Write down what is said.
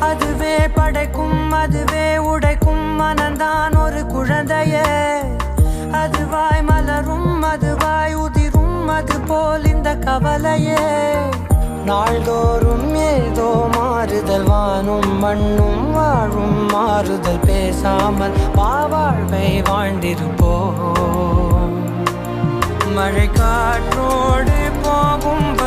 அதுவே படைக்கும் அதுவே உடைக்கும் மனந்தான் ஒரு குழந்தையே. அதுவாய் மலரும் அதுவாய் உதிரும் அது போல் இந்த கவலையே. நாள்தோறும் ஏதோ மாறுதல் வானும் மண்ணும் வாழும் மாறுதல் பேசாமல் வாழ்வை வாழ்ந்திருப்போம். மழை காற்றோடு போகும்